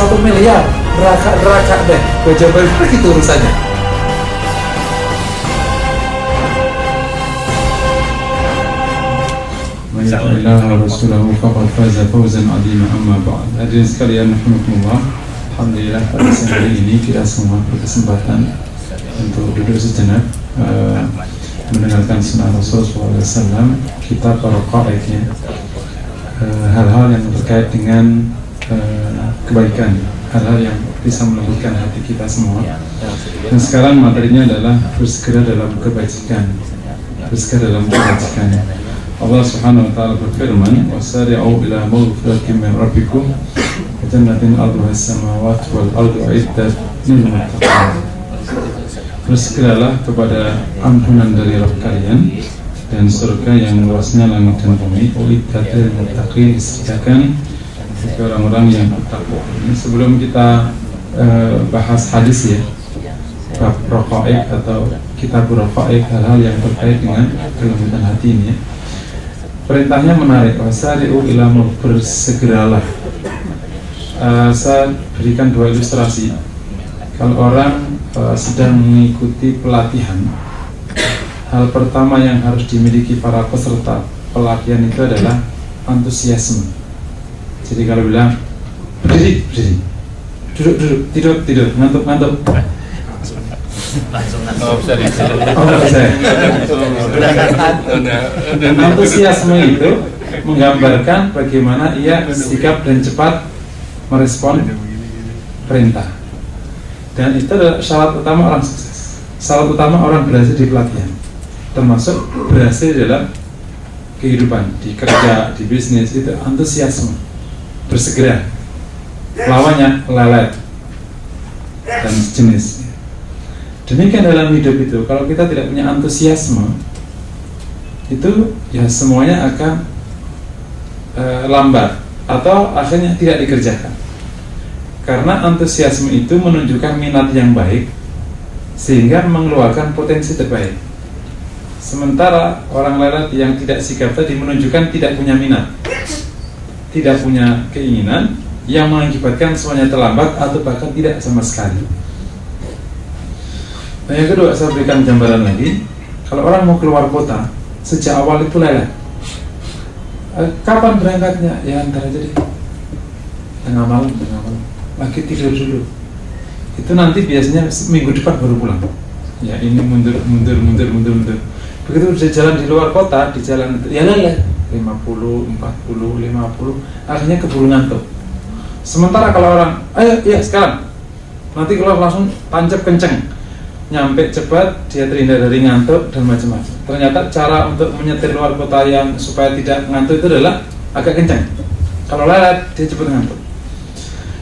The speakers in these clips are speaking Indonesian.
1 miliar, neraka deh, gue coba begitu urusannya. Allah wa Rasulahu faqad faza fawzan 'azima, amma ba'd. Hadirin sekalian rahimakumullah. Alhamdulillah pada siang hari ini kita semua berkesempatan untuk duduk sejenak mendengarkan sunnah Rasulullah SAW, kitab Raqaiqnya, hal-hal yang terkait dengan kebaikan, hal-hal yang bisa melembutkan hati kita semua. Dan sekarang materinya adalah bersegera dalam kebajikan, bersegera dalam kebajikan. Allah Subhanahu wa taala berfirman, "Wasari'u ila maghfiratin min rabbikum wa jannatin 'arduha as-samawati wal ardu u'iddat lil muttaqin." Bersegeralah kepada ampunan dari Rabb kalian dan surga yang luasnya langit dan bumi, u'iddat lil muttaqin, disediakan bagi orang-orang yang bertakwa. Ini sebelum kita bahas hadis ya, bab Raqaiq atau kitab Raqaiq, hal-hal yang terkait dengan kelembutan hati ini ya. Perintahnya menarik, wasari'u ila bersegeralah. Saya berikan 2 ilustrasi. Kalau orang sedang mengikuti pelatihan, hal pertama yang harus dimiliki para peserta pelatihan itu adalah antusiasme. Jadi kalau bilang berdiri, duduk, tidur, ngantuk. Antusiasme itu menggambarkan bagaimana ia sikap dan cepat merespon perintah. Dan itu adalah syarat utama orang sukses. Syarat utama orang berhasil di pelatihan, termasuk berhasil dalam kehidupan, di kerja, di bisnis, itu antusiasme, bersegera. Lawannya lelet dan sejenis. Demikian dalam hidup itu, kalau kita tidak punya antusiasme, itu ya semuanya akan lambat atau akhirnya tidak dikerjakan. Karena antusiasme itu menunjukkan minat yang baik, sehingga mengeluarkan potensi terbaik. Sementara orang lelet yang tidak sigap tadi menunjukkan tidak punya minat, tidak punya keinginan, yang mengakibatkan semuanya terlambat atau bahkan tidak sama sekali. Nah, yang kedua, saya berikan gambaran lagi. Kalau orang mau keluar kota, sejak awal itu lelet. Kapan berangkatnya? Ya ntar aja deh, tengah malam. Lagi tidur dulu. Itu nanti biasanya minggu depan baru pulang. Ya ini mundur. Begitu udah jalan di luar kota, di jalan itu ya lelet, 50, 40, 50, akhirnya keburu ngantuk. Sementara kalau orang, ayo ya sekarang, nanti keluar langsung tancap kenceng, nyampe cepat, dia terhindar dari ngantuk dan macam-macam. Ternyata cara untuk menyetir luar kota yang supaya tidak ngantuk itu adalah agak kencang. Kalau lelet, dia cepat ngantuk.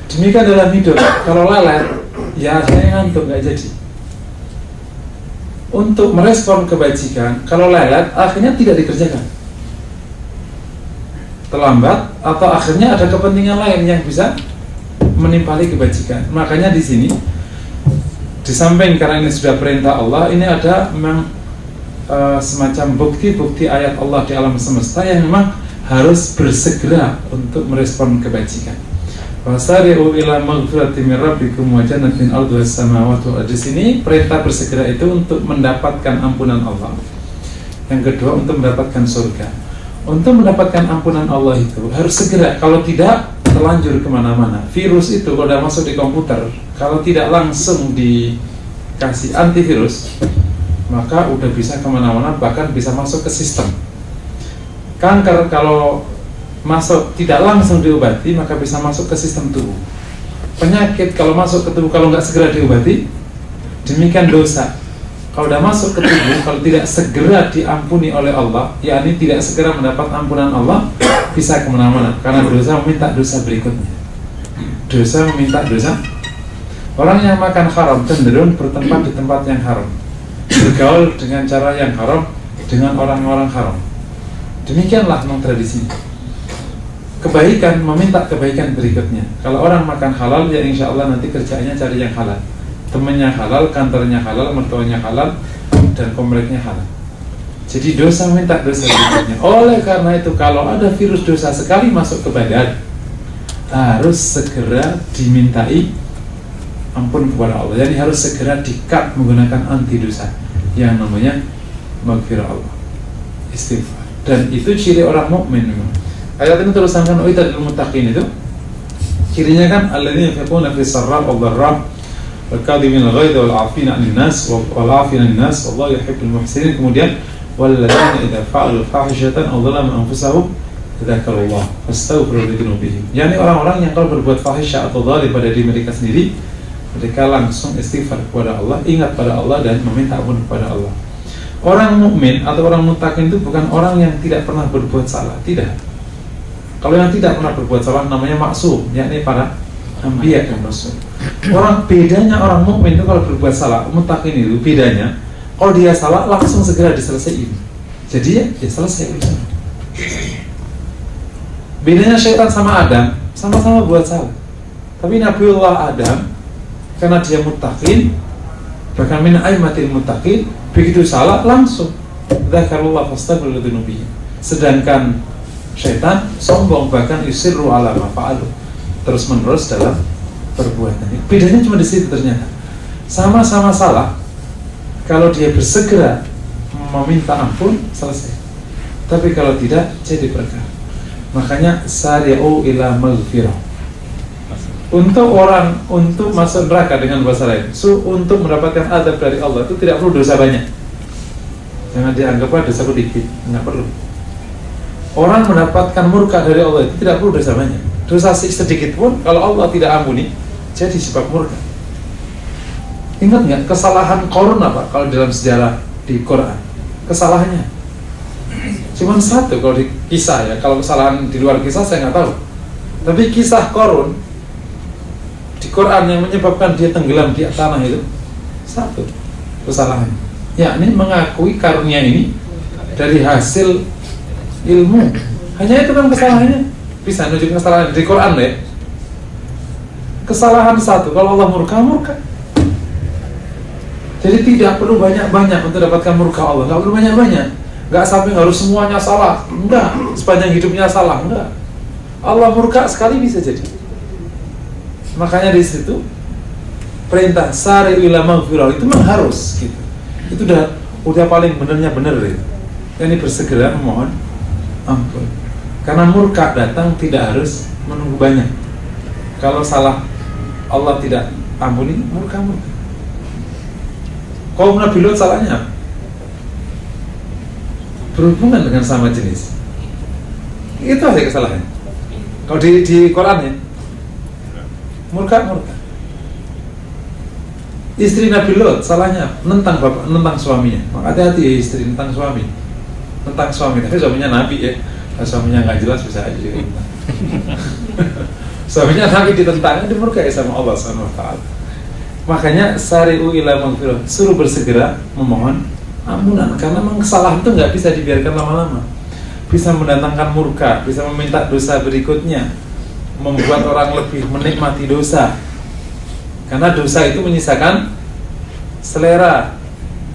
Demikian dalam hidup, kalau lelet, ya akhirnya ngantuk, nggak jadi. Untuk merespon kebajikan, kalau lelet, akhirnya tidak dikerjakan, terlambat, atau akhirnya ada kepentingan lain yang bisa menimpali kebajikan. Makanya di sini, di samping karena ini sudah perintah Allah, ini ada memang semacam bukti-bukti ayat Allah di alam semesta yang memang harus bersegera untuk merespon kebajikan. Wasari'u ila maghfiratin min rabbikum wa jannatin 'arduha as-samawati wal ardu. Di sini perintah bersegera itu untuk mendapatkan ampunan Allah. Yang kedua untuk mendapatkan surga. Untuk mendapatkan ampunan Allah itu harus segera, kalau tidak terlanjur kemana-mana. Virus itu kalau sudah masuk di komputer, kalau tidak langsung dikasih antivirus, maka udah bisa kemana-mana, bahkan bisa masuk ke sistem. Kanker kalau masuk tidak langsung diobati, maka bisa masuk ke sistem tubuh. Penyakit kalau masuk ke tubuh, kalau nggak segera diobati, demikian dosa. Kalau sudah masuk ke tubuh, kalau tidak segera diampuni oleh Allah, yakni tidak segera mendapat ampunan Allah, bisa kemana-mana. Karena dosa meminta dosa berikutnya. Dosa meminta dosa. Orang yang makan haram cenderung bertempat di tempat yang haram, bergaul dengan cara yang haram, dengan orang-orang haram. Demikianlah memang tradisinya. Kebaikan meminta kebaikan berikutnya. Kalau orang makan halal, ya insya Allah nanti kerjanya cari yang halal. Temannya halal, kantornya halal, mertuanya halal, dan kompleknya halal. Jadi dosa minta dosa berikutnya. Oleh karena itu, kalau ada virus dosa sekali masuk ke badan, harus segera dimintai ampun kepada Allah. Jadi harus segera di-cut menggunakan anti dosa yang namanya maghfirah Allah, istighfar. Dan itu ciri orang mukmin memang. Ayat ini tulisankan uiddat lil muttaqin itu cirinya kan alladzina yunfiquna fis sarra wad dharra wal kadhimina al-ghaidha wal 'afina 'anil nas wal 'afina 'anil nas wallahu yuhibbul muhsinin. Kemudian walladzina idza fa'alu fahishatan aw dzalamu anfusahum dzakarullah fastaghfiru li dzunubihim. Yani orang-orang yang kalau berbuat fahisyah atau zalim pada diri mereka sendiri, mereka langsung istighfar kepada Allah, ingat pada Allah dan meminta ampun kepada Allah. Orang mukmin atau orang muttaqin itu bukan orang yang tidak pernah berbuat salah, tidak. Kalau yang tidak pernah berbuat salah namanya maksum, yakni para anbiya dan rasul. Bedanya orang mukmin itu kalau berbuat salah, muttaqin itu bedanya kalau dia salah langsung segera diselesaikan. Jadi ya selesai urusan. Bedanya syaitan sama Adam, sama-sama buat salah. Tapi Nabiullah Adam karena dia muttaqin, bahkan min aimatil muttaqin, begitu salah langsung dzakarullah fastaghfiru lidzunubihim. Sedangkan syaitan sombong, bahkan yusirru ala ma fa'alu, terus menerus dalam perbuatannya. Bedanya cuma di situ ternyata. Sama-sama salah. Kalau dia bersegera meminta ampun, selesai. Tapi kalau tidak, jadi perkara. Makanya sari'u ila maghfirah. Untuk masuk neraka dengan bahasa lain, untuk mendapatkan adab dari Allah itu tidak perlu dosa banyak. Jangan dianggap dosa sedikit, nggak perlu. Orang mendapatkan murka dari Allah itu tidak perlu dosa banyak. Dosa sedikit pun kalau Allah tidak ampuni, jadi sebab murka. Ingat nggak kesalahan Qarun apa kalau dalam sejarah di Quran? Kesalahannya cuma satu kalau di kisah ya. Kalau kesalahan di luar kisah saya nggak tahu. Tapi kisah Qarun di Quran yang menyebabkan dia tenggelam di tanah itu satu kesalahan, yakni mengakui karunia ini dari hasil ilmu. Hanya itu kan kesalahannya. Bisa menunjukkan kesalahan di Quran ya. Kesalahan satu, kalau Allah murka. Jadi tidak perlu banyak-banyak untuk dapatkan murka Allah. Nggak perlu banyak-banyak. Nggak sampai harus semuanya salah. Enggak. Sepanjang hidupnya salah. Enggak. Allah murka sekali bisa jadi. Makanya di situ perintah sari ila maghfirah itu memang harus gitu. Itu udah paling benernya bener itu. Ini bersegera memohon ampun. Karena murka datang tidak harus menunggu banyak. Kalau salah Allah tidak ampuni, murka. Kaum Nabi Lut salahnya berhubungan dengan sama jenis. Itu aja kesalahannya. Kalau di Quran ya, murka. Istri Nabi Lut salahnya nentang suaminya. Hati-hati ya istri nentang suami. Tapi suaminya Nabi ya. Kalau suaminya nggak jelas bisa aja juga nentang. Suaminya Nabi ditentang, dimurkai sama Allah SWT. Makanya sari'u ila maghfirah, suruh bersegera memohon ampunan. Karena memang kesalahan itu nggak bisa dibiarkan lama-lama. Bisa mendatangkan murka, bisa meminta dosa berikutnya, membuat orang lebih menikmati dosa. Karena dosa itu menyisakan selera.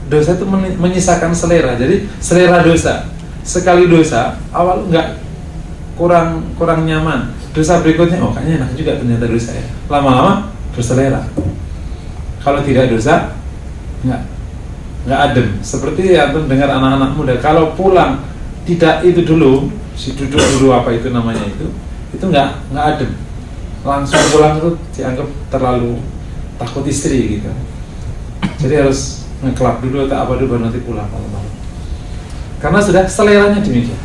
Dosa itu menyisakan selera. Jadi selera dosa. Sekali dosa, awal nggak kurang nyaman. Dosa berikutnya, kayaknya enak juga ternyata dosa ya. Lama-lama berselera. Kalau tidak dosa, nggak adem. Seperti antum dengar anak-anak muda, kalau pulang tidak itu dulu, si duduk dulu apa itu namanya itu nggak adem. Langsung pulang itu dianggap terlalu takut istri gitu. Jadi harus ngeklap dulu atau apa dulu baru nanti pulang malam-malam. Karena sudah seleranya demikian.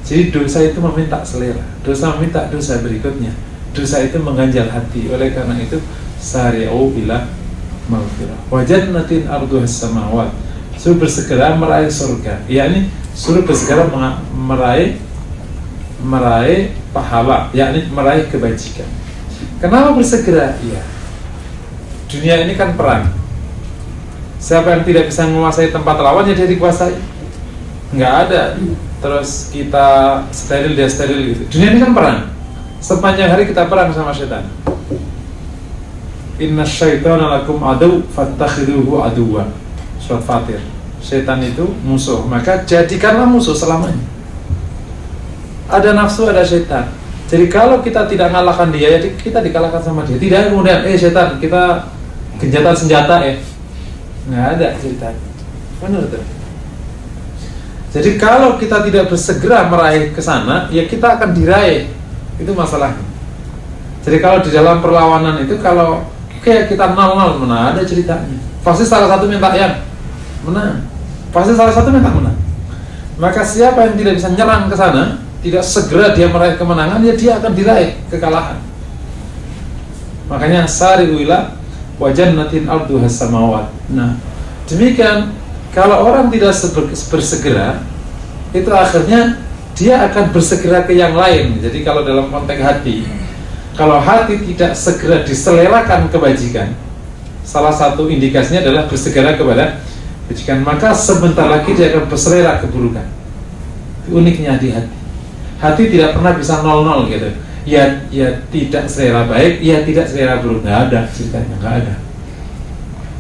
Jadi dosa itu meminta selera, dosa meminta dosa berikutnya. Dosa itu mengganjal hati. Oleh karena itu sari'u ila maghfirah wa jannatin arduhas samawat, suruh bersegera meraih surga, yakni suruh bersegera meraih pahala, yakni meraih kebajikan. Kenapa bersegera? Iya, dunia ini kan perang. Siapa yang tidak bisa menguasai tempat lawan ya dia dikuasai. Nggak ada terus kita steril dia steril gitu. Dunia ini kan perang. Sepanjang hari kita perang sama setan. Inna syaitana lakum adu fattakhiduhu aduwa. Surat Fatir. Setan itu musuh, maka jadikanlah musuh selamanya. Ada nafsu, ada setan. Jadi kalau kita tidak mengalahkan dia, ya kita dikalahkan sama dia. Tidak kemudian, setan, kita gencatan senjata ya. Nggak ada ceritanya. Benar tuh. Jadi kalau kita tidak bersegera meraih ke sana, ya kita akan diraih. Itu masalahnya. Jadi kalau di dalam perlawanan itu, kalau kayak kita 0-0, mana ada ceritanya. Pasti salah satu minta yang menang. Pasti salah satu minta menang. Maka siapa yang tidak bisa nyerang ke sana, tidak segera dia meraih kemenangan, ya dia akan diraih kekalahan. Makanya sari'u ila wa jannatin arduhas samawat. Nah, demikian kalau orang tidak bersegera, itu akhirnya dia akan bersegera ke yang lain. Jadi kalau dalam konteks hati, kalau hati tidak segera diselerakan kebajikan, salah satu indikasinya adalah bersegera kepada kebajikan, maka sebentar lagi dia akan berselera keburukan. Itu uniknya di hati. Hati tidak pernah bisa 0-0 gitu. Ya tidak selera baik, ya tidak selera buruk. Nggak ada ceritanya, nggak ada.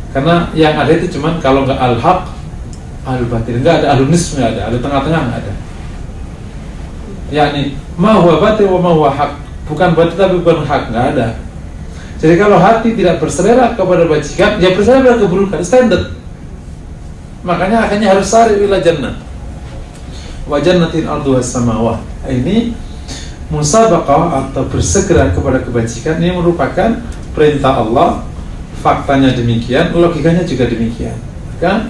Karena yang ada itu cuman kalau nggak al-haq, al-batil, nggak ada al-nisf, nggak ada, al-tengah-tengah nggak ada. Yakni ma huwa batil wa ma huwa haq, bukan batil tapi bukan hak, nggak ada. Jadi kalau hati tidak berselera kepada bajikan, ya berselera pada keburukan, standar. Makanya akhirnya harus sari ila jannah wa jannatin arduhas samawat. Ini musabaqah atau bersegera kepada kebajikan, ini merupakan perintah Allah. Faktanya demikian, logikanya juga demikian. Maka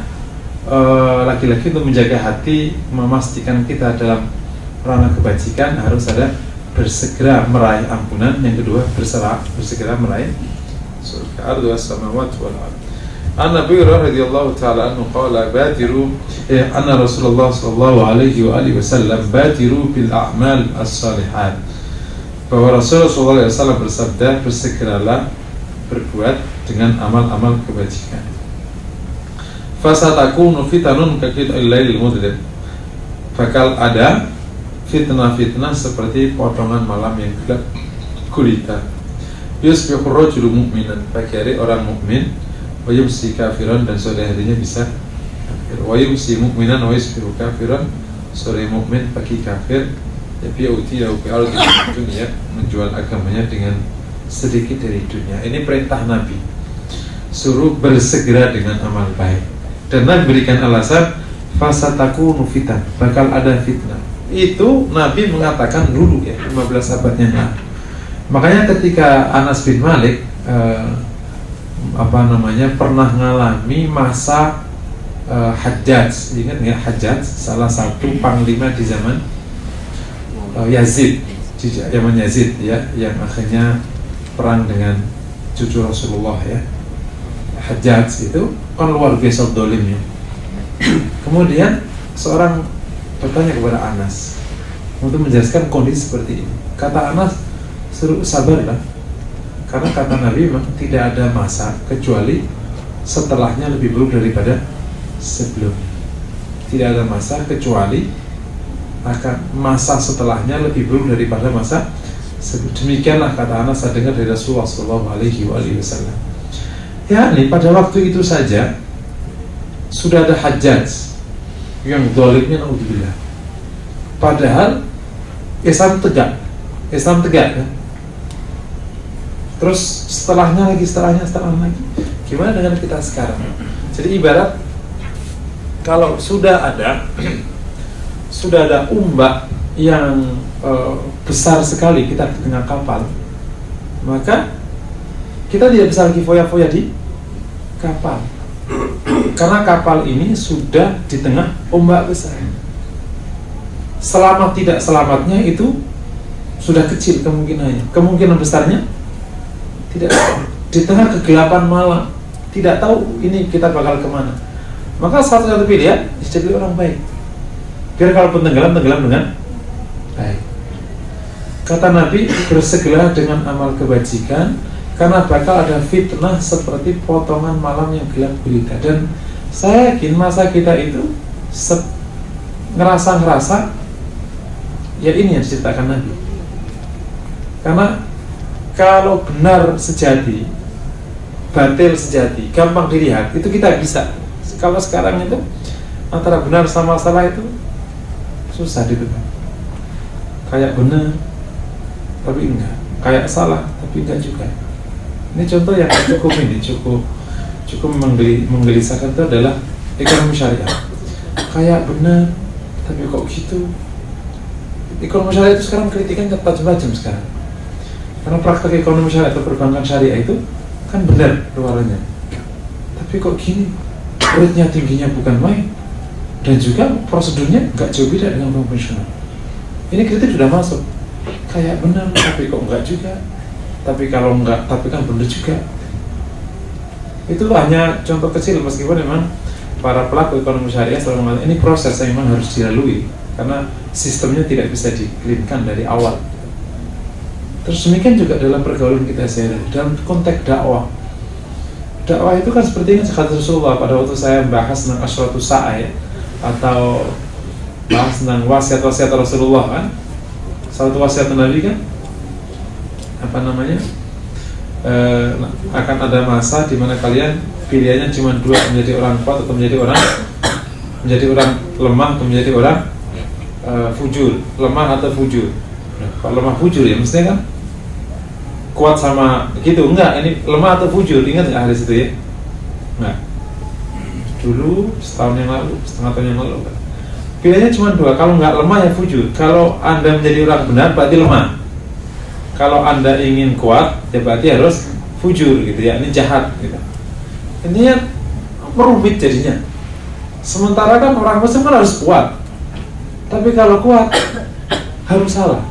laki-laki untuk menjaga hati, memastikan kita dalam ranah kebajikan, harus ada bersegera meraih ampunan. Yang kedua, bersegera meraih surga. Arduhas samawat wal ardh. An Nabi radhiyallahu ta'ala anhu qala badiru anna Rasulullah sallallahu alaihi wa alihi wasallam badiru bil a'mal as-salihat. Bahwa Rasulullah sallallahu alaihi wasallam bersabda, bersegeralah berbuat dengan amal-amal kebajikan. Fasatakunu fitanun kaqit'il lailil mudlim. Bakal ada fitnah-fitnah seperti potongan malam yang gelap gulita. Yusbihu rajulu mu'minan, pagi hari orang mukmin, wa yumsi kafiran, dan sore harinya bisa kafir. Wa yumsi mu'minan wa yusbihu kafiran, sore mukmin pagi kafir. Tapi utilahu bi ardi dunya, menjual agamanya dengan sedikit dari dunia. Ini perintah Nabi, suruh bersegera dengan amal baik. Dan Nabi berikan alasan, fasatakunu fitan, bakal ada fitnah. Itu Nabi mengatakan dulu ya, 15 abadnya lalu. Makanya ketika Anas bin Malik pernah mengalami masa Hajjaj, ingat nggak Hajjaj, salah satu panglima di zaman Yazid, di zaman Yazid ya, yang akhirnya perang dengan cucu Rasulullah ya. Hajjaj itu kan luar biasa dolimnya. Kemudian seorang bertanya kepada Anas untuk menjelaskan kondisi seperti ini. Kata Anas, suruh sabarlah, karena kata Nabi memang tidak ada masa kecuali setelahnya lebih buruk daripada sebelumnya. Tidak ada masa kecuali akan masa setelahnya lebih buruk daripada masa sebelumnya. Demikianlah kata Anas, saya dengar dari Rasulullah SAW. Ya, nih pada waktu itu saja sudah ada Hajjaj yang zalimnya, naudzubillah. Padahal Islam tegak kan? Terus setelahnya lagi. Gimana dengan kita sekarang? Jadi ibarat kalau sudah ada ombak yang besar sekali, kita di tengah kapal, maka kita tidak bisa lagi foya-foya di kapal, karena kapal ini sudah di tengah ombak besar. Selamat tidak selamatnya itu sudah kecil kemungkinannya. Kemungkinan besarnya tidak, di tengah kegelapan malam, tidak tahu ini kita bakal kemana. Maka satu-satu pilihan jadi orang baik, biar kalaupun tenggelam dengan baik. Kata Nabi, bersegera dengan amal kebajikan, karena bakal ada fitnah seperti potongan malam yang gelap gulita. Dan saya yakin masa kita itu ngerasa ya ini yang diceritakan Nabi. Karena kalau benar sejati, batil sejati, gampang dilihat, itu kita bisa. Kalau sekarang itu antara benar sama salah itu susah ditebak. Kayak benar, tapi enggak, kayak salah tapi enggak juga. Ini contoh yang cukup menggelisahkan itu adalah ekonomi syariah. Kayak benar tapi kok gitu. Ekonomi syariah itu sekarang kritikan tajam-tajam sekarang, karena praktek ekonomi syariah atau perbankan syariah itu kan benar luarannya, tapi kok gini, rate-nya tingginya bukan main, dan juga prosedurnya nggak jauh beda dengan bank konvensional. Ini kritik sudah masuk, kayak benar tapi kok enggak juga, tapi kalau enggak tapi kan benar juga. Itu hanya contoh kecil, meskipun memang para pelaku ekonomi syariah selalu mengatakan ini proses yang memang harus dilalui karena sistemnya tidak bisa di-cleankan dari awal. Terus demikian juga dalam pergaulan kita sehari, dalam konteks dakwah. Dakwah itu kan seperti yang kata Rasulullah pada waktu saya membahas tentang asyratu sa'ah ya, atau bahas tentang wasiat-wasiat Rasulullah kan. Satu wasiat Nabi kan apa namanya? Akan ada masa di mana kalian pilihannya cuma dua, menjadi orang kuat atau menjadi orang lemah atau menjadi orang fujur, lemah atau fujur. Kalau lemah fujur ya mestinya kan kuat sama gitu, enggak, ini lemah atau fujur, ingat nggak hadis itu ya? Nah, dulu setahun yang lalu, setengah tahun yang lalu kan. Pilihannya cuma dua, kalau nggak lemah ya fujur. Kalau Anda menjadi orang benar berarti lemah. Kalau Anda ingin kuat ya berarti harus fujur gitu ya, ini jahat gitu. Ini yang merubit jadinya. Sementara kan orang Muslim kan harus kuat, tapi kalau kuat harus salah.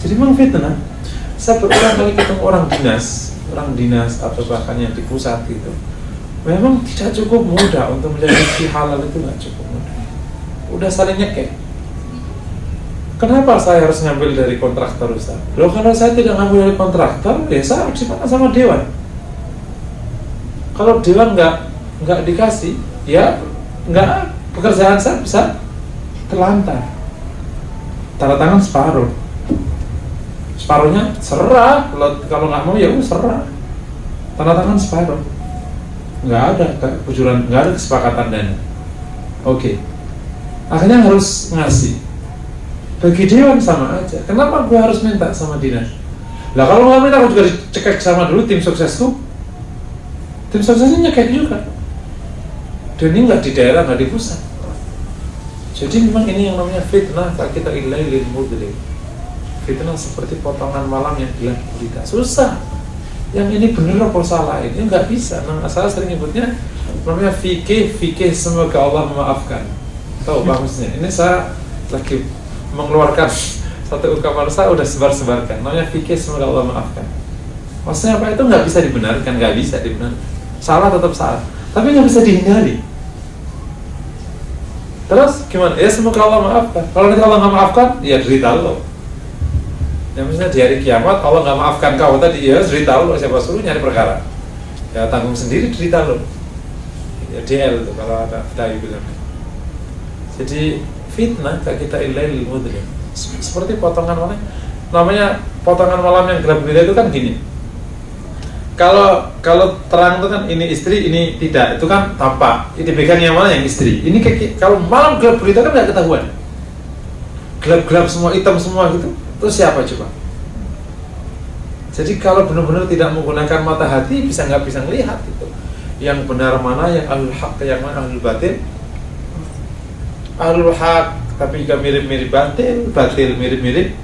Jadi memang fitnah. Saya berulang kali ketemu orang dinas atau bahkan yang di pusat gitu, memang tidak cukup mudah untuk menjadi rezeki halal, itu nggak cukup mudah. Udah saling nyekek. Kenapa saya harus ngambil dari kontraktor Ustaz? Loh, kalau saya tidak ngambil dari kontraktor, ya saya harus dipakai sama dewan. Kalau dewan nggak dikasih, ya nggak, pekerjaan saya bisa terlantar. Tanda tangan separuhnya serah, kalau nggak mau ya serah, tanda tangan separuh, nggak ada kejujuran, nggak ada kesepakatan dana. Oke. Akhirnya harus ngasih. Bagi dewan sama aja. Kenapa gue harus minta sama dinas? Lah kalau nggak minta, aku juga dicekek sama dulu tim suksesku. Tim suksesnya nyekek juga. Dan ini nggak di daerah, nggak di pusat. Jadi memang ini yang namanya fitnah. Kita ilailil mudlim. Fitnah seperti potongan malam yang gelap gulita. Susah. Yang ini benar apa salah, ini nggak bisa. Nah, saya sering nyebutnya namanya fikih semoga Allah memaafkan. Tahu bagusnya. Ini saya lagi mengeluarkan satu ungkapan, saya udah sebarkan. Namanya fikih semoga Allah maafkan. Maksudnya apa? Itu nggak bisa dibenarkan, nggak bisa dibenarkan. Salah tetap salah, tapi nggak bisa dihindari. Terus gimana? Ya semoga Allah maafkan. Kalau nanti Allah nggak maafkan, ya derita lo. Ya misalnya di hari kiamat Allah nggak maafkan kau tadi, ya derita lo. Siapa suruh nyari perkara? Ya tanggung sendiri derita lo. Ya DL itu kalau ada dai bilang. Jadi fitnah kita ilailil mudlim. Seperti potongan malam. Namanya potongan malam yang gelap gulita itu kan gini. Kalau terang itu kan ini istri, ini tidak, itu kan tampak. Ini pegang yang mana yang istri. Ini kalau malam gelap gulita kan nggak ketahuan. Gelap-gelap semua, hitam semua gitu. Terus siapa coba? Jadi kalau benar-benar tidak menggunakan mata hati, nggak bisa melihat itu. Yang benar mana, yang ahlul haq, yang mana ahlul batil. Ahlul haq tapi juga mirip-mirip batil mirip-mirip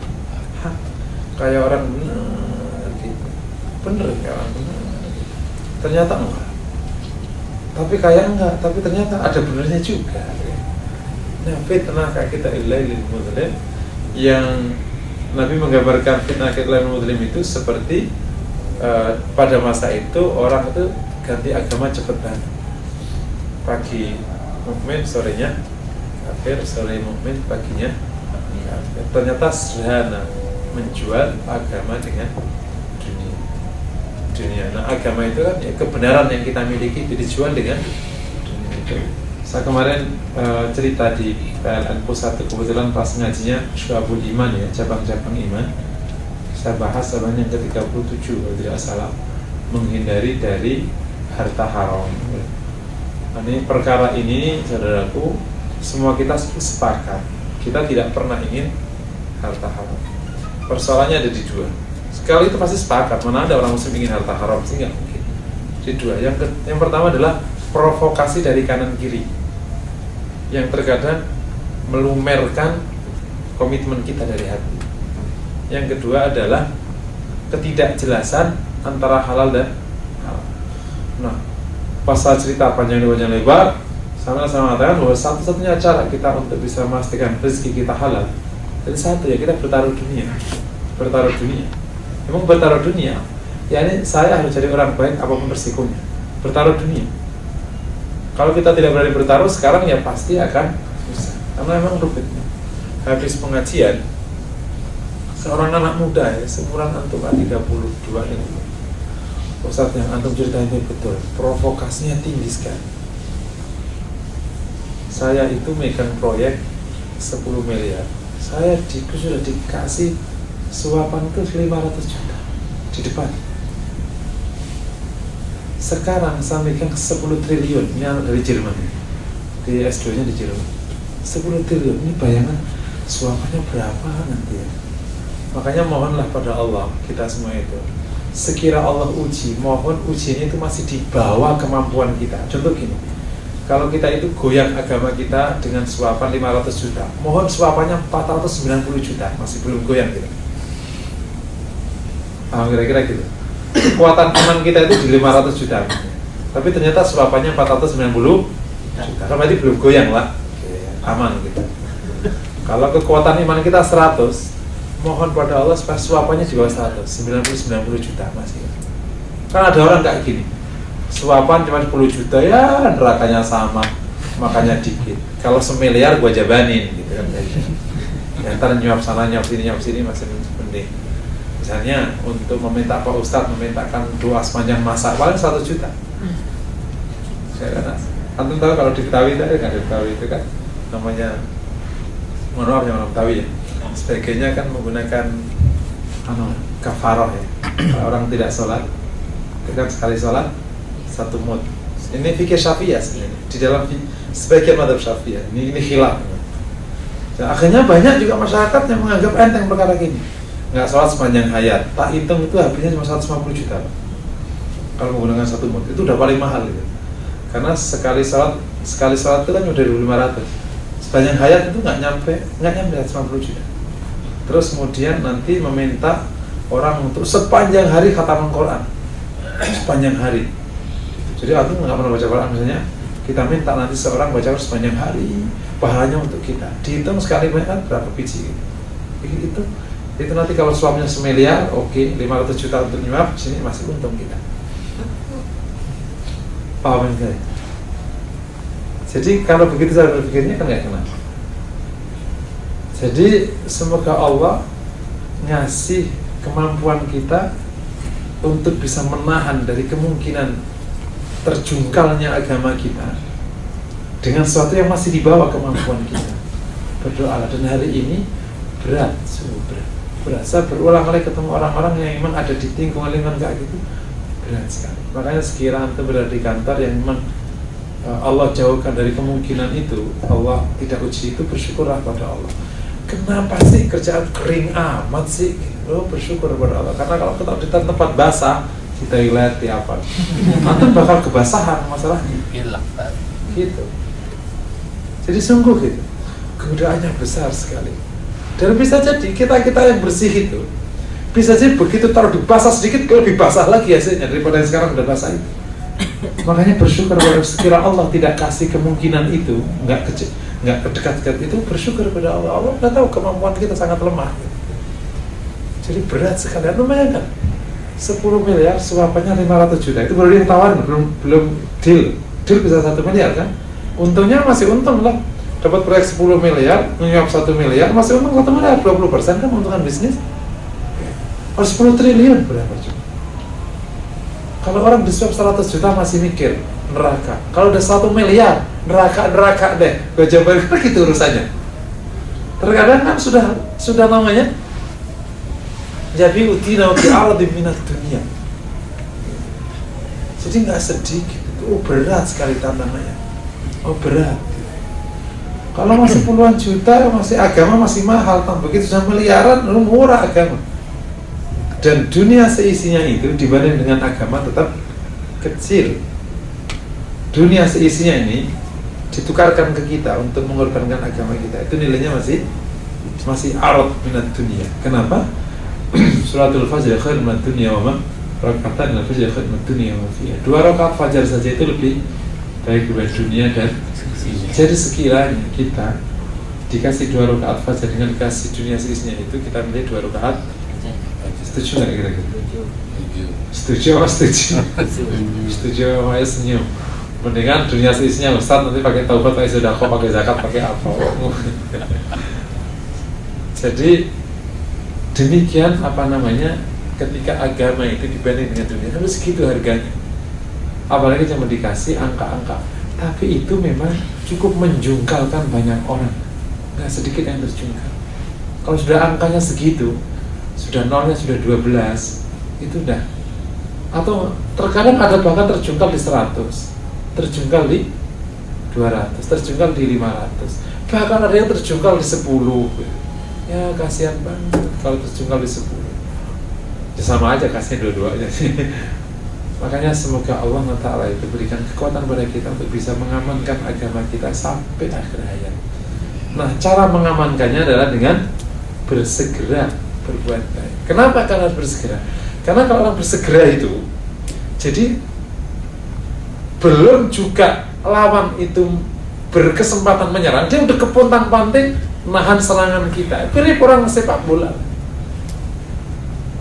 haq. Kayak orang benar gitu. Benar kayak orang benar. Ternyata enggak. Tapi kayak enggak, tapi ternyata ada benarnya juga. Nah, fitnah kayak kita ilailil mudlim, yang Nabi menggambarkan fitnah ilailil mudlim itu seperti pada masa itu orang itu ganti agama cepet banget. Pagi mukmin, sorenya kafir, sore mukmin, paginya kafir. Ternyata sederhana menjual agama dengan dunia. Nah, agama itu kan ya, kebenaran yang kita miliki itu dijual dengan dunia itu. Saya kemarin cerita di PLN Pusat, kebetulan pas ngajinya Syu'abul Iman ya, cabang-cabang iman. Saya bahas sebenarnya yang ke-37 kalau tidak salah, menghindari dari harta haram. Ini perkara ini, saudaraku, semua kita sepakat, kita tidak pernah ingin harta haram. persoalannya ada di dua. Sekali itu pasti sepakat, mana ada orang muslim ingin harta haram sih, nggak mungkin. Di dua. Yang pertama adalah provokasi dari kanan kiri, yang terkadang melumerkan komitmen kita dari hati. Yang kedua adalah ketidakjelasan antara halal dan haram. Nah, pas saya cerita panjang lebar, sama-sama mengatakan bahwa satu-satunya cara kita untuk bisa memastikan rezeki kita halal, jadi satu ya, kita bertaruh dunia. Emang bertaruh dunia, ya ini saya harus jadi orang baik apapun resikonya. Bertaruh dunia. Kalau kita tidak berani bertaruh sekarang, ya pasti akan susah, karena memang rupetnya. Habis pengajian, seorang anak muda ya, seumuran antum 32 ini, Ustaz yang antum cerita ini betul, provokasinya tinggi sekali. Saya itu megang proyek 10 miliar, saya sudah dikasih suapan itu 500 juta di depan. Sekarang saya megang 10 triliun, ini anak dari Jerman, di S2 nya di Jerman. 10 triliun, ini bayangan suapannya berapa nanti ya. Makanya mohonlah pada Allah, kita semua itu, sekira Allah uji, mohon ujiannya itu masih di bawah kemampuan kita. Contoh gini, kalau kita itu goyang agama kita dengan suapan 500 juta, mohon suapannya 490 juta, masih belum goyang gitu. Kira-kira gitu. Kekuatan iman kita itu di 500 juta, tapi ternyata suapannya 490 juta, kan berarti belum goyang lah, aman gitu. Kalau kekuatan iman kita 100, mohon pada Allah supaya suapannya di bawah 100, 90 juta masih. Kan ada orang kayak gini, suapan cuma 10 juta, ya nerakanya sama, makanya dikit. Kalau semiliar gua jabanin gitu kan. Ya, ntar nyuap sana nyuap sini masih penting. Misalnya untuk meminta Pak Ustadz memintakan doa sepanjang masa paling 1 juta. Saya kan, antum tahu kalau di Betawi itu kan, di Betawi itu kan namanya, mohon maaf yang orang Betawi ya, sebagainya kan menggunakan kafaroh ya. Kalau orang tidak sholat, kita sekali sholat 1 mud. Ini fikih Syafi'iyah sebenarnya, di dalam sebagian mazhab Syafi'iyah. Ini khilaf. Dan akhirnya banyak juga masyarakat yang menganggap enteng perkara gini. Nggak sholat sepanjang hayat, tak hitung itu habisnya cuma 150 juta. Kalau menggunakan 1 mud, itu udah paling mahal gitu. Karena sekali sholat itu kan udah 2.500. Sepanjang hayat itu nggak nyampe 150 juta. Terus kemudian nanti meminta orang untuk sepanjang hari khataman Quran, sepanjang hari. Jadi aku nggak pernah baca Quran, misalnya kita minta nanti seorang baca Quran sepanjang hari, pahalanya untuk kita. Dihitung sekali banyak berapa biji gitu. Itu nanti kalau suapnya semiliar, oke, 500 juta untuk nyuap, sini masih untung kita. Paham enggak? Jadi kalau begitu cara berpikirnya kan nggak kena. Jadi semoga Allah ngasih kemampuan kita untuk bisa menahan dari kemungkinan terjungkalnya agama kita dengan sesuatu yang masih di bawah kemampuan kita. Berdoa. Dan hari ini berat, sungguh berat. Saya berulang kali ketemu orang-orang yang memang ada di lingkungan kayak gitu, berat sekali. Makanya sekiranya antum berada di kantor yang memang Allah jauhkan dari kemungkinan itu, Allah tidak uji itu, bersyukurlah pada Allah. Kenapa sih kerjaan kering amat sih? Bersyukur pada Allah. Karena kalau kita di tempat basah, di toilet, di apa, antum bakal kebasahan masalahnya. Gitu. Jadi sungguh gitu, godaannya besar sekali. Dan bisa jadi kita yang bersih itu, bisa jadi begitu taruh di basah sedikit, lebih basah lagi hasilnya daripada yang sekarang udah basah itu. Makanya bersyukur pada sekira Allah tidak kasih kemungkinan itu, nggak dekat-dekat itu, bersyukur pada Allah. Allah udah tahu kemampuan kita sangat lemah. Jadi berat sekali. Lumayan kan? 10 miliar suapannya 500 juta. Itu baru yang tawarin, belum deal bisa 1 miliar kan? Untungnya masih untung lah. Dapat proyek 10 miliar, menyuap 1 miliar, masih untung 1 miliar, 20% kan untungan bisnis. Kalau 10 triliun berapa coba? Kalau orang disuap 100 juta masih mikir neraka. Kalau udah 1 miliar, neraka deh. Gue coba gitu urusannya. Terkadang kan sudah namanya jadi utina fi ardi minat dunia. Jadi nggak sedikit. Berat sekali tantangannya. Berat. Kalau masih puluhan juta, masih agama masih mahal. Tambah begitu sudah miliaran, murah agama. Dan dunia seisinya itu dibanding dengan agama tetap kecil. Dunia seisinya ini ditukarkan ke kita untuk mengorbankan agama kita, itu nilainya masih arad minat dunia. Kenapa? Suratul Fajr khair minat dunia wa ma rakatan al-fajr khair minat dunia wa fiha. 2 rakaat fajar saja itu lebih baik daripada dunia dan jadi sekiranya kita dikasih 2 rakaat fajar dengan dikasih dunia seisinya itu, kita milih 2 rakaat. Setuju nggak kira-kira? Setuju. Setuju sama senyum. Mendingan dunia seisinya Ustaz, nanti pakai taubat, pakai sedekah, pakai zakat, pakai apa? Jadi demikian ketika agama itu dibanding dengan dunia harus segitu harganya. Apalagi cuma dikasih angka-angka, tapi itu memang cukup menjungkalkan banyak orang. Nggak sedikit yang terjungkal. Kalau sudah angkanya segitu, sudah nolnya sudah 12, itu udah. Atau terkadang ada bahkan terjungkal di 100, terjungkal di 200, terjungkal di 500, bahkan ada yang terjungkal di 10. Ya kasihan banget kalau terjungkal di 10. Ya sama aja kasihnya dua-duanya sih. Makanya semoga Allah Ta'ala itu berikan kekuatan pada kita untuk bisa mengamankan agama kita sampai akhir hayat. Nah, cara mengamankannya adalah dengan bersegera berbuat baik. Kenapa karena bersegera? Karena kalau orang bersegera itu, jadi belum juga lawan itu berkesempatan menyerang, dia udah kepontang-panting nahan serangan kita. Mirip orang sepak bola.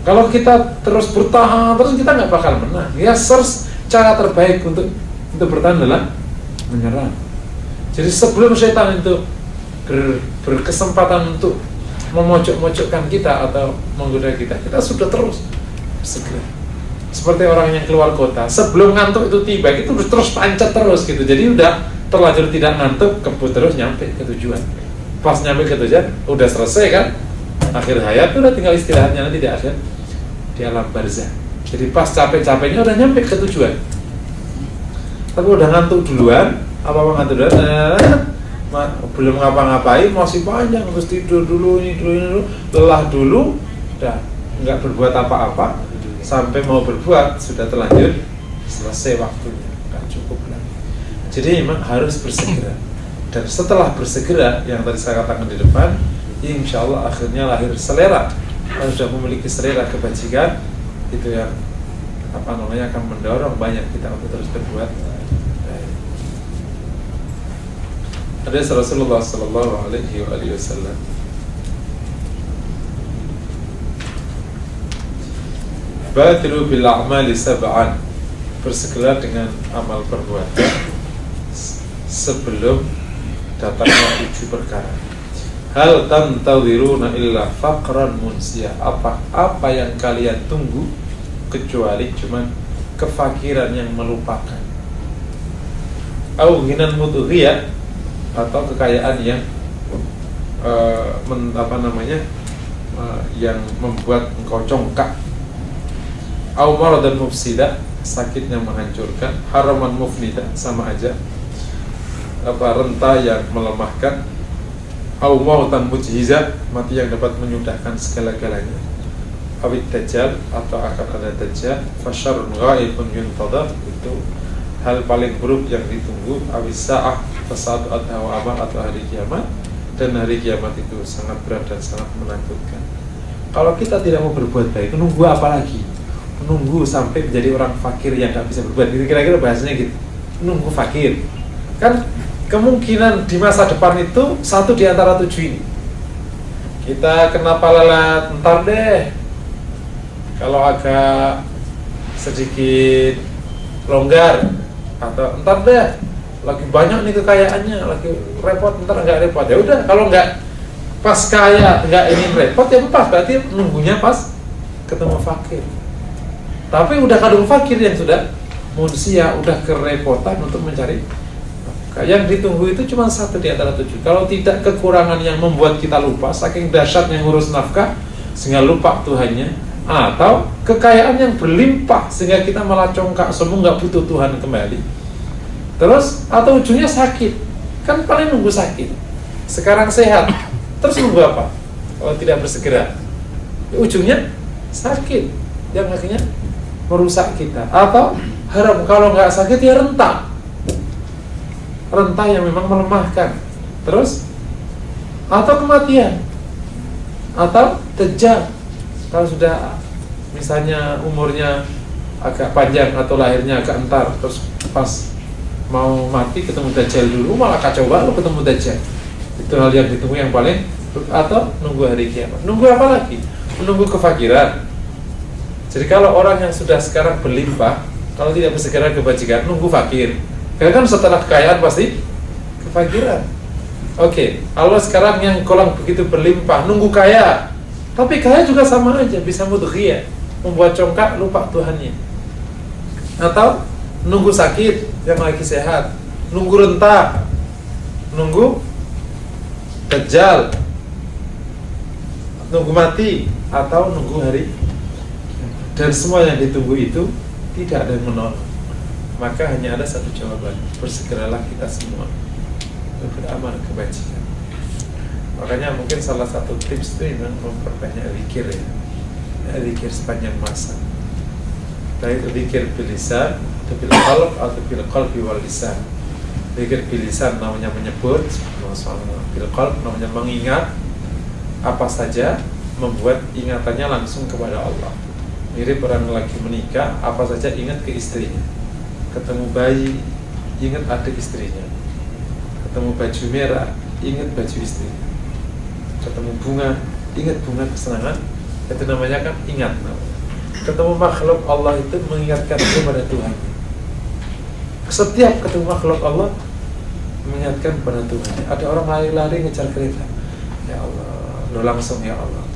Kalau kita terus bertahan, terus kita nggak bakal menang. Ya, search cara terbaik untuk bertahan adalah menyerang. Jadi sebelum setan itu berkesempatan untuk memojok-mojokkan kita atau menggoda kita sudah terus segera. Seperti orang yang keluar kota, sebelum ngantuk itu tiba, itu terus pancat terus gitu. Jadi udah terlanjur tidak ngantuk, kebut terus nyampe ke tujuan. Pas nyampe ke tujuan, udah selesai kan? Akhir hayat udah tinggal istirahatnya nanti di akhir di alam barzah. Jadi pas capek-capeknya udah nyampe ke tujuan. Tapi udah ngantuk duluan, apa-apa ngantuk duluan, belum ngapa-ngapain, masih panjang, terus tidur dulu, ini dulu, lelah dulu, udah nggak berbuat apa-apa, sampai mau berbuat sudah terlanjur selesai waktunya, nggak cukup lagi. Jadi memang harus bersegera. Dan setelah bersegera, yang tadi saya katakan di depan, insya Allah akhirnya lahir selera. Kalau sudah memiliki selera kebajikan, itu yang akan mendorong banyak kita untuk terus berbuat. Hadis Rasulullah Sallallahu Alaihi Wasallam, badiru bil a'mali sab'an, bersegera dengan amal perbuatan sebelum datangnya 7 perkara. Hal tantawiruna illa faqran munsiyah, apa yang kalian tunggu kecuali cuman kefakiran yang melupakan, au ghinan mudghiyah, atau kekayaan yang yang membuat engkau congkak, au maradan mufsidah, sakit yang menghancurkan, haraman mufnidah, sama aja, renta yang melemahkan, au mautan mujhizah, mati yang dapat menyudahkan segala-galanya, awit dajjal, atau akan ada dajjal, fasyarun ghaibun yuntadar, itu hal paling buruk yang ditunggu, awis sa'ah, fasadu atau amal, atau hari kiamat. Dan hari kiamat itu sangat berat dan sangat menakutkan. Kalau kita tidak mau berbuat baik, menunggu apa lagi? Menunggu sampai menjadi orang fakir yang tidak bisa berbuat. Kira-kira bahasanya gitu, menunggu fakir. Kan kemungkinan di masa depan itu satu di antara 7 ini. Kita kenapa lelet? Ntar deh, kalau agak sedikit longgar, atau ntar deh, lagi banyak nih kekayaannya, lagi repot, ntar nggak repot. Ya udah, kalau nggak pas kaya, nggak ingin repot, ya pas, berarti nunggunya pas ketemu fakir. Tapi udah kadung fakir yang sudah munsia, udah kerepotan untuk mencari. Yang ditunggu itu cuma satu di antara 7. Kalau tidak, kekurangan yang membuat kita lupa, saking dahsyatnya ngurus nafkah sehingga lupa Tuhannya, atau kekayaan yang berlimpah sehingga kita malah congkak semua, nggak butuh Tuhan kembali. Terus, atau ujungnya sakit, kan paling nunggu sakit. sekarang sehat, terus nunggu apa? Kalau tidak bersegera, ujungnya sakit yang akhirnya merusak kita. Atau harap kalau nggak sakit ya rentah yang memang melemahkan. Terus atau kematian, atau dajjal kalau sudah misalnya umurnya agak panjang atau lahirnya agak entar, terus pas mau mati ketemu dajjal dulu, malah kacau banget ketemu dajjal. Itu hal yang ditunggu yang paling. Atau nunggu hari kiamat. Nunggu apa lagi? Menunggu kefakiran. Jadi kalau orang yang sudah sekarang berlimpah, kalau tidak bersegera kebajikan, nunggu fakir. Karena kan setelah kekayaan pasti kefakiran. Oke, Allah sekarang yang kolang begitu berlimpah, nunggu kaya. Tapi kaya juga sama aja, bisa mudghiyah, membuat congkak lupa Tuhannya. Atau nunggu sakit yang lagi sehat, nunggu rentah, nunggu dajjal, nunggu mati, atau nunggu hari. Dan semua yang ditunggu itu tidak ada yang menolak. Maka hanya ada satu jawaban, bersegeralah kita semua beramal kebajikan. Makanya mungkin salah satu tips itu memang memperbanyak zikir ya, zikir sepanjang masa. Baik zikir bil lisan, atau bil qalb, atau bil qalbi wal lisan. Zikir bil lisan namanya menyebut, bil qalb namanya mengingat apa saja, membuat ingatannya langsung kepada Allah. Mirip orang lagi menikah, apa saja ingat ke istrinya. Ketemu bayi, ingat adik istrinya. Ketemu baju merah, ingat baju istrinya. Ketemu bunga, ingat bunga kesenangan. Itu namanya kan ingat namanya. Ketemu makhluk Allah itu mengingatkan kepada Tuhan. Setiap ketemu makhluk Allah mengingatkan kepada Tuhan. Ada orang lari-lari ngejar kereta, ya Allah, lo langsung ya Allah.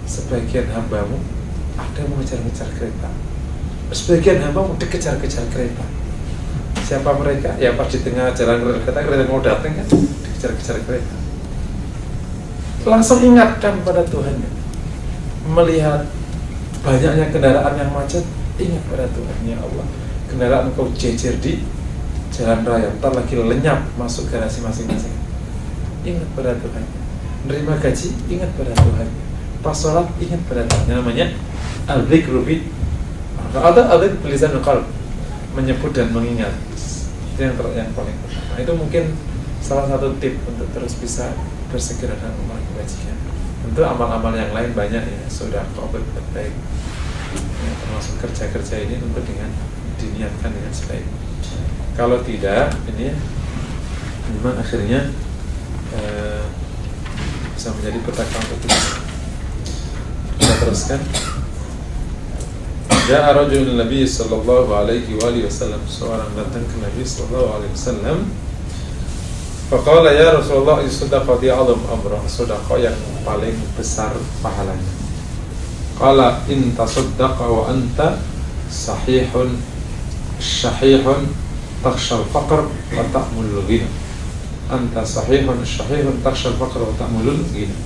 Sebagian hambamu ada yang mengejar-ngejar kereta, sebagian hambamu dikejar-kejar kereta. Siapa mereka? Ya pas di tengah jalan kereta mau datang kan, dikejar-kejar kereta. Langsung ingatkan pada Tuhan. Melihat banyaknya kendaraan yang macet, ingat pada Tuhan, ya Allah. Kendaraan kau jejer di jalan raya, ntar lagi lenyap masuk garasi masing-masing. Ingat pada Tuhan. Nerima gaji, ingat pada Tuhan. Pas sholat, ingat pada Tuhan. Namanya al-dzikru bi atau al-dzikru bil lisan wal qalb, menyebut dan mengingat. Itu yang paling pertama. Itu mungkin salah satu tip untuk terus bisa bersegera dan amal kebajikan. Tentu amal-amal yang lain banyak ya, sudah berbuat baik ya, termasuk kerja-kerja ini tentu dengan diniatkan dengan sebaik. Kalau tidak, ini memang akhirnya bisa menjadi petaka untuk kita teruskan. Ja'a rajulun Nabi sallallahu alaihi wasallam, seorang datang ke Nabi sallallahu alaihi wasallam. Faqala ya Rasulullah, as-sadaqah a'zam amrah, sedekah yang paling besar pahalanya. Qala in tasaddaqa wa anta sahihun syahihun takhshal faqr wa ta'mulul ghina. Anta sahihun takhshal faqr wa ta'mulul ghina.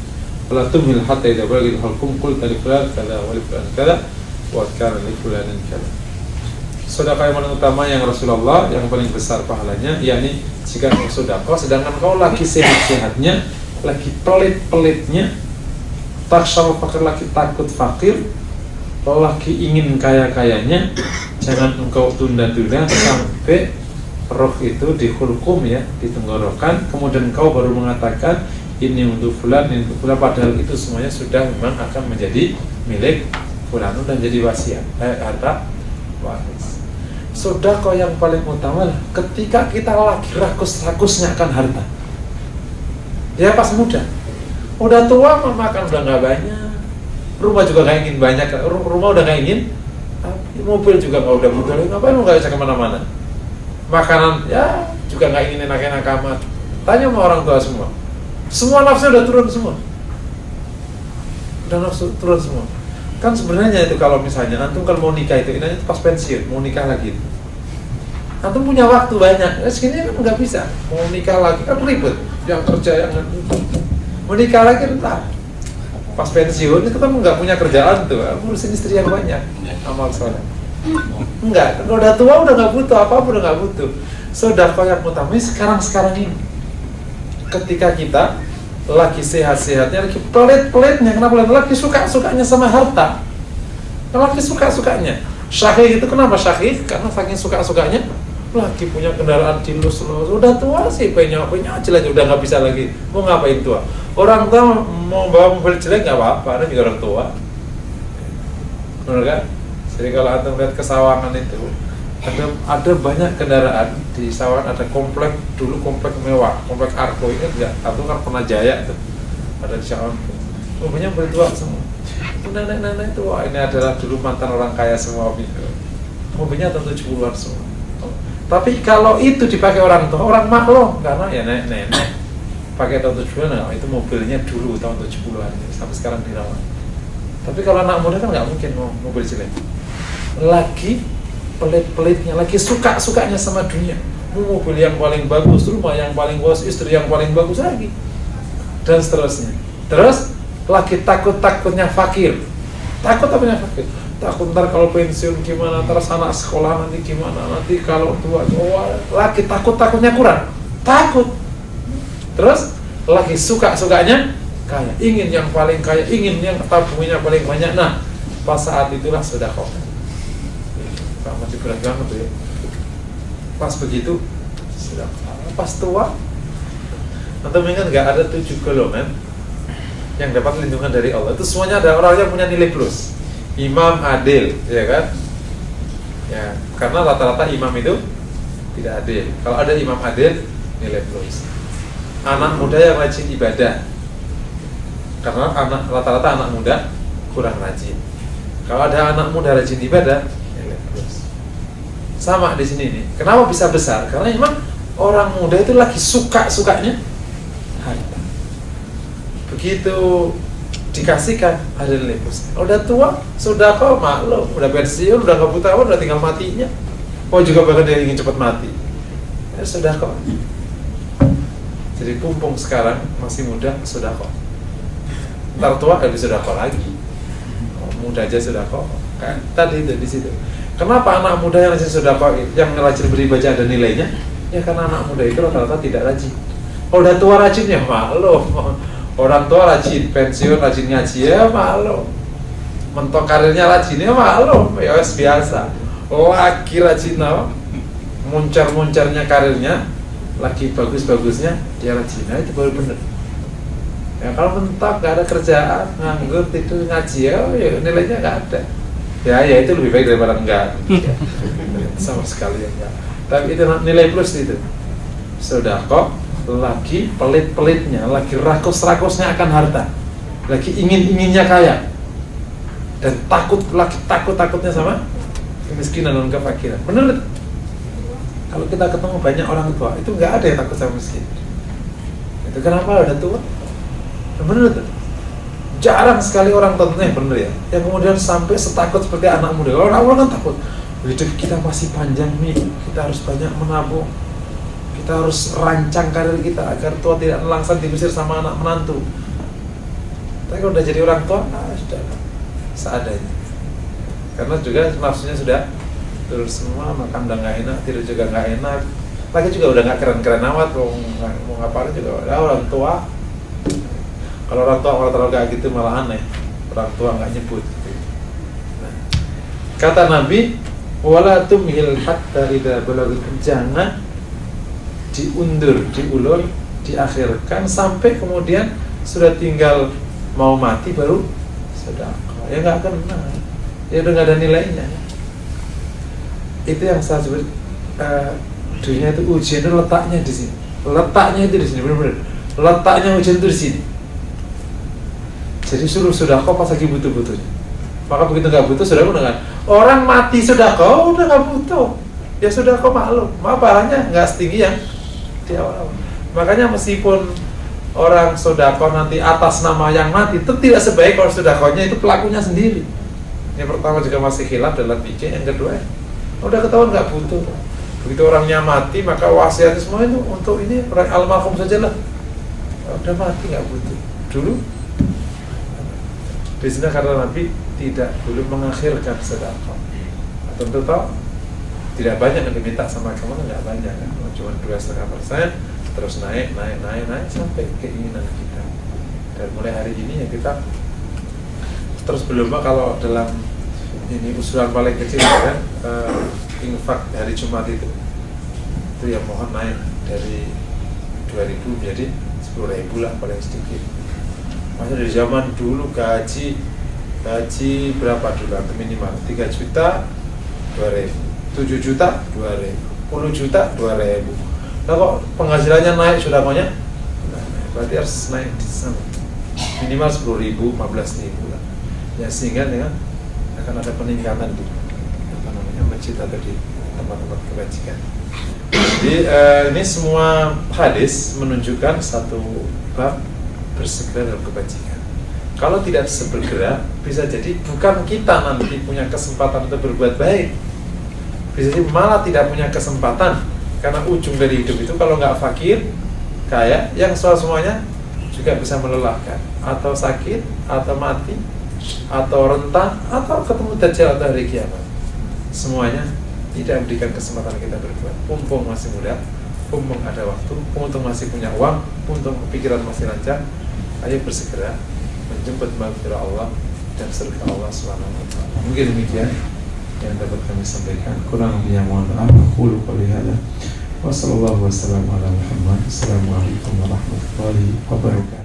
Fala tumhil hatta idza balagha al-hulqum qulta li fulan kadza wa li fulan kadza wa kana li fulanin kadza. Sedekah yang paling utama yang Rasulullah yang paling besar pahalanya, yakni jika kau sedekah sedangkan kau lagi sehat-sehatnya, lagi pelit-pelitnya, takhshal faqr, lagi takut fakir, kau lagi ingin kaya-kayanya, jangan engkau tunda-tunda sampai roh itu dihulkum ya, di tenggorokan, kemudian kau baru mengatakan ini untuk fulan, ini untuk fulan, padahal itu semuanya sudah memang akan menjadi milik fulan dan jadi wasiat, harta waris. Sedekah yang paling utama ketika kita lagi rakus-rakusnya akan harta. Ya pas muda, udah tua makan udah nggak banyak, rumah juga nggak ingin banyak, rumah udah nggak ingin, mobil juga nggak udah butuh, ngapain lu nggak bisa kemana-mana, makanan ya juga nggak ingin enak-enak amat. Tanya sama orang tua semua nafsu udah turun semua, udah nafsu turun semua. Kan sebenarnya itu kalau misalnya antum kalau mau nikah itu inanya pas pensiun, mau nikah lagi. Antum punya waktu banyak, segini kan nggak bisa. Mau nikah lagi kan ribet, yang kerja yang mau nikah lagi entar. Pas pensiun itu kan nggak punya kerjaan tuh, ngurusin istri yang banyak, amal soleh. Enggak, kalau udah tua udah nggak butuh apa-apa, udah nggak butuh. Sedekah yang utama sekarang ini. ketika kita lagi sehat-sehatnya, lagi pelit-pelitnya, kenapa lagi suka-sukanya sama harta, lagi suka-sukanya. Syahih itu kenapa syahih? Karena saking suka-sukanya, lagi punya kendaraan dilus-lus, udah tua sih, punya jelek, udah nggak bisa lagi, mau ngapain tua? Orang tua mau bawa mobil jelek nggak apa-apa, ada juga orang tua, benar kan? Jadi kalau antum lihat ke Sawangan itu, ada banyak kendaraan di Sawangan, ada komplek, dulu komplek mewah, komplek Arko, ini enggak, atau kan pernah Jaya tuh, ada di Sawangan, mobilnya bertua semua. Nenek-nenek itu, wah ini adalah dulu mantan orang kaya semua gitu. Mobilnya tentu 70-an semua. Tapi kalau itu dipakai orang tua, orang maklum, karena ya nenek pakai tahun 70-an, itu mobilnya dulu tahun 70-an sampai sekarang dirawat. Tapi kalau anak muda kan nggak mungkin mau mobil jelek. Lagi pelit-pelitnya, lagi suka-sukanya sama dunia. Mau mobil yang paling bagus, rumah yang paling bagus, istri yang paling bagus lagi, dan seterusnya. Terus lagi takut-takutnya fakir. Takut apanya fakir? Takut ntar kalau pensiun gimana, ntar anak sekolah nanti gimana, nanti kalau tua, lagi takut-takutnya kurang. Takut. Terus lagi suka-sukanya kaya, ingin yang paling kaya, ingin yang tabungannya paling banyak. Nah, pas saat itulah sudah kok. Pak masih berat banget tuh ya. Pas begitu sudah, pas tua. Atau ingat nggak ada 7 golongan yang dapat lindungan dari Allah, itu semuanya ada orang yang punya nilai plus. Imam adil, ya kan? Ya, karena rata-rata imam itu tidak adil. Kalau ada imam adil, nilai plus. Anak muda yang rajin ibadah, karena rata-rata anak muda kurang rajin. Kalau ada anak muda rajin ibadah, nilai plus. Sama di sini nih. Kenapa bisa besar? Karena memang orang muda itu lagi suka-sukanya harta. Begitu dikasihkan ada nilai plus. Udah tua, sudah kok maklum, udah pensiun, udah nggak buta, udah tinggal matinya. Oh juga bahkan dia ingin cepat mati. Ya sudah kok. Jadi pumpung sekarang masih muda, sudah kok. Ntar tua nggak bisa sudah kok lagi. Muda aja sudah kok. Kan tadi itu di situ. Kenapa anak muda yang rajin sudah kok, yang rajin beribadah ada nilainya? Ya karena anak muda itu rata-rata tidak rajin. Kalau udah tua rajin ya maklum. Orang tua rajin, pensiun rajin ngaji ya maklum. Mentok karirnya rajin ya maklum, ya biasa. Lagi rajin muncar-muncarnya karirnya, lagi bagus-bagusnya dia rajin, nah itu baru bener. Ya kalau mentok gak ada kerjaan, nganggur, tidur, ngaji ya nilainya gak ada. Ya itu lebih baik daripada enggak. Ya, sama sekali enggak. Tapi itu nilai plus itu. Sudah kok. Lagi pelit-pelitnya, lagi rakus-rakusnya akan harta, lagi ingin-inginnya kaya, dan lagi takut-takutnya sama kemiskinan dan kefakiran. Bener? Kalau kita ketemu banyak orang tua, itu nggak ada yang takut sama miskin. Itu kenapa udah tua? Bener tuh. Jarang sekali orang tentunya yang bener ya, yang kemudian sampai setakut seperti anak muda. Kalau anak muda kan takut, hidup kita masih panjang nih, kita harus banyak menabung. Kita harus rancang karir kita agar tua tidak langsung diusir sama anak menantu. Tapi kalau udah jadi orang tua, sudah seadanya. Karena juga nafsunya sudah turun semua, makan udah nggak enak, tidur juga nggak enak. Lagi juga udah nggak keren-keren amat, mau ngapain juga. Udah orang tua. Kalau orang tua kalau kayak gitu malah aneh. Orang tua nggak nyebut. Nah, kata Nabi, wala tumhil hatta idza balagha, jangan diundur, diulur, diakhirkan sampai kemudian sudah tinggal mau mati baru sedekah. Ya nggak kena, ya udah nggak ada nilainya. Itu yang saya sebut dunia itu ujian itu letaknya di sini. Letaknya itu di sini, benar-benar. Letaknya ujian itu di sini. Jadi suruh sedekah pas lagi butuh-butuhnya. Maka begitu nggak butuh, sudah dengan orang mati sedekah udah nggak butuh. Ya sudah kok maklum, pahalanya nggak setinggi yang di awal. Makanya meskipun orang sedekah nanti atas nama yang mati, itu tidak sebaik kalau sedekahnya itu pelakunya sendiri. Yang pertama juga masih khilaf dalam fikih, yang kedua udah ketahuan nggak butuh. Begitu orangnya mati, maka wasiatnya semua itu untuk ini almarhum saja lah. Udah mati nggak butuh. Dulu di sini karena Nabi tidak boleh mengakhirkan sedekah. Tentu toh tidak banyak yang diminta sama kamu, nggak banyak kan, cuma 2,5%. terus naik sampai keinginan kita. Dan mulai hari ini ya kita terus berlomba. Kalau dalam ini usulan paling kecil kan, infak hari Jumat itu ya mohon naik dari 2.000 menjadi 10.000 lah paling sedikit. Masa dari zaman dulu gaji berapa dulu minimal 3 juta 2.000, 7 juta 2.000, 10 juta 2.000. Nah kok penghasilannya naik sudah banyak, berarti harus naik di sana minimal 10.000, 15.000 lah. Ya sehingga dengan akan ada peningkatan di masjid atau di tempat-tempat kebajikan. Jadi ini semua hadis menunjukkan satu bab bersegera dalam kebajikan. Kalau tidak segera, bisa jadi bukan kita nanti punya kesempatan untuk berbuat baik, bisa jadi malah tidak punya kesempatan. Karena ujung dari hidup itu kalau nggak fakir, kaya, yang semuanya juga bisa melelahkan, atau sakit, atau mati, atau rentan, atau ketemu dajjal atau hari kiamat. Semuanya tidak memberikan kesempatan kita berbuat. Mumpung masih muda, mumpung ada waktu, mumpung masih punya uang, mumpung pikiran masih lancar, ayo bersegera menjemput maghfirah Allah dan surga Allah Subhanahu wa taala. Mungkin demikian yang dapat kami sampaikan. Kurang lebihnya mohon maaf. Aku qouli hadza wa sallallahu wasallam ala Muhammad. Assalamualaikum warahmatullahi wabarakatuh.